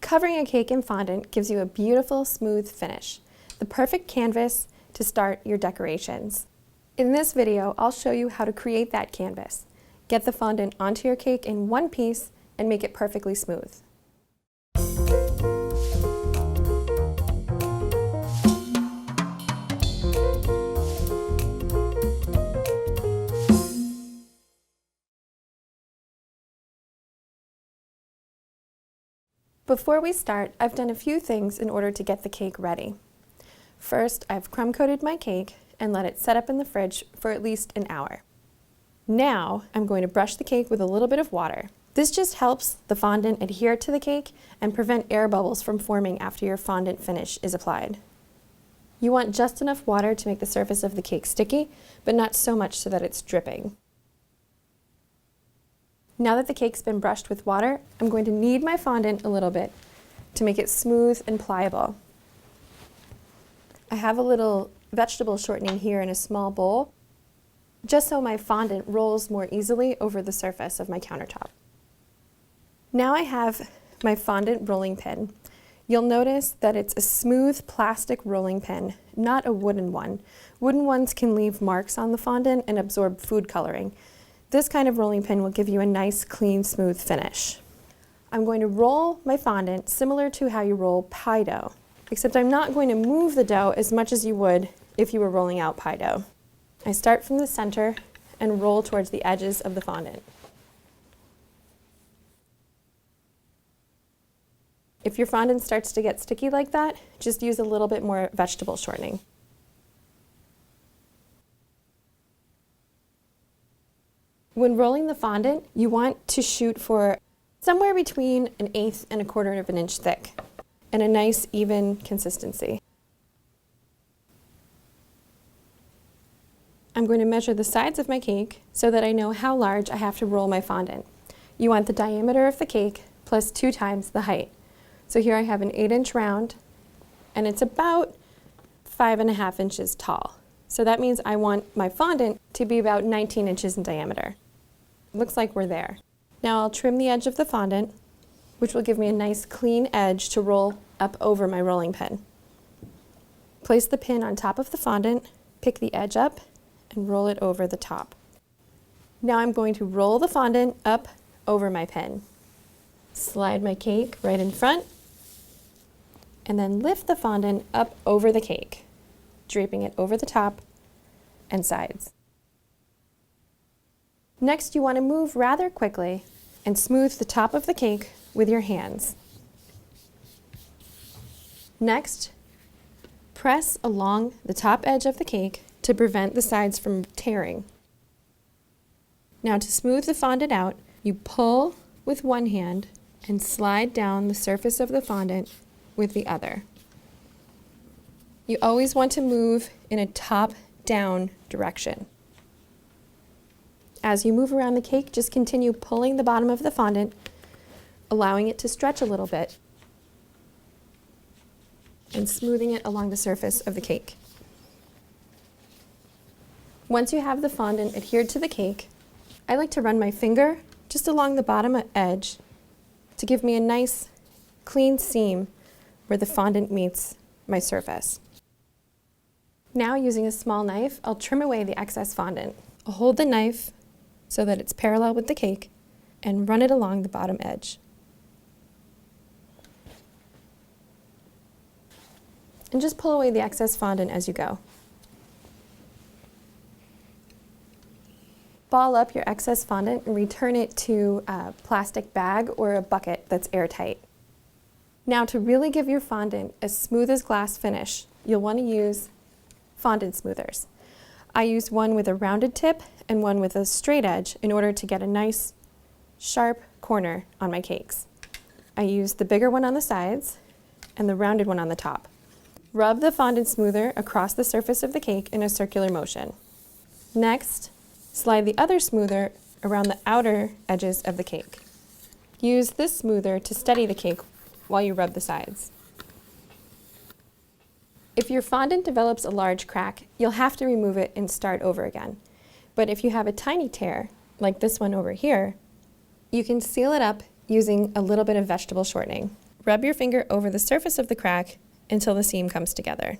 Covering a cake in fondant gives you a beautiful, smooth finish, the perfect canvas to start your decorations. In this video, I'll show you how to create that canvas. Get the fondant onto your cake in one piece and make it perfectly smooth. Before we start, I've done a few things in order to get the cake ready. First, I've crumb-coated my cake and let it set up in the fridge for at least an hour. Now, I'm going to brush the cake with a little bit of water. This just helps the fondant adhere to the cake and prevent air bubbles from forming after your fondant finish is applied. You want just enough water to make the surface of the cake sticky, but not so much so that it's dripping. Now that the cake's been brushed with water, I'm going to knead my fondant a little bit to make it smooth and pliable. I have a little vegetable shortening here in a small bowl, just so my fondant rolls more easily over the surface of my countertop. Now I have my fondant rolling pin. You'll notice that it's a smooth plastic rolling pin, not a wooden one. Wooden ones can leave marks on the fondant and absorb food coloring. This kind of rolling pin will give you a nice, clean, smooth finish. I'm going to roll my fondant similar to how you roll pie dough, except I'm not going to move the dough as much as you would if you were rolling out pie dough. I start from the center and roll towards the edges of the fondant. If your fondant starts to get sticky like that, just use a little bit more vegetable shortening. When rolling the fondant, you want to shoot for somewhere between 1/8 and 1/4 of an inch thick and a nice even consistency. I'm going to measure the sides of my cake so that I know how large I have to roll my fondant. You want the diameter of the cake plus 2 times the height. So here I have an 8-inch round and it's about 5.5 inches tall. So that means I want my fondant to be about 19 inches in diameter. Looks like we're there. Now I'll trim the edge of the fondant, which will give me a nice clean edge to roll up over my rolling pin. Place the pin on top of the fondant, pick the edge up, and roll it over the top. Now I'm going to roll the fondant up over my pin. Slide my cake right in front, and then lift the fondant up over the cake, draping it over the top and sides. Next, you want to move rather quickly and smooth the top of the cake with your hands. Next, press along the top edge of the cake to prevent the sides from tearing. Now to smooth the fondant out, you pull with one hand and slide down the surface of the fondant with the other. You always want to move in a top-down direction. As you move around the cake, just continue pulling the bottom of the fondant, allowing it to stretch a little bit, and smoothing it along the surface of the cake. Once you have the fondant adhered to the cake, I like to run my finger just along the bottom edge to give me a nice, clean seam where the fondant meets my surface. Now, using a small knife, I'll trim away the excess fondant. I'll hold the knife so that it's parallel with the cake and run it along the bottom edge. And just pull away the excess fondant as you go. Ball up your excess fondant and return it to a plastic bag or a bucket that's airtight. Now, to really give your fondant a smooth as glass finish, you'll want to use fondant smoothers. I used one with a rounded tip and one with a straight edge in order to get a nice, sharp corner on my cakes. I used the bigger one on the sides and the rounded one on the top. Rub the fondant smoother across the surface of the cake in a circular motion. Next, slide the other smoother around the outer edges of the cake. Use this smoother to steady the cake while you rub the sides. If your fondant develops a large crack, you'll have to remove it and start over again. But if you have a tiny tear, like this one over here, you can seal it up using a little bit of vegetable shortening. Rub your finger over the surface of the crack until the seam comes together.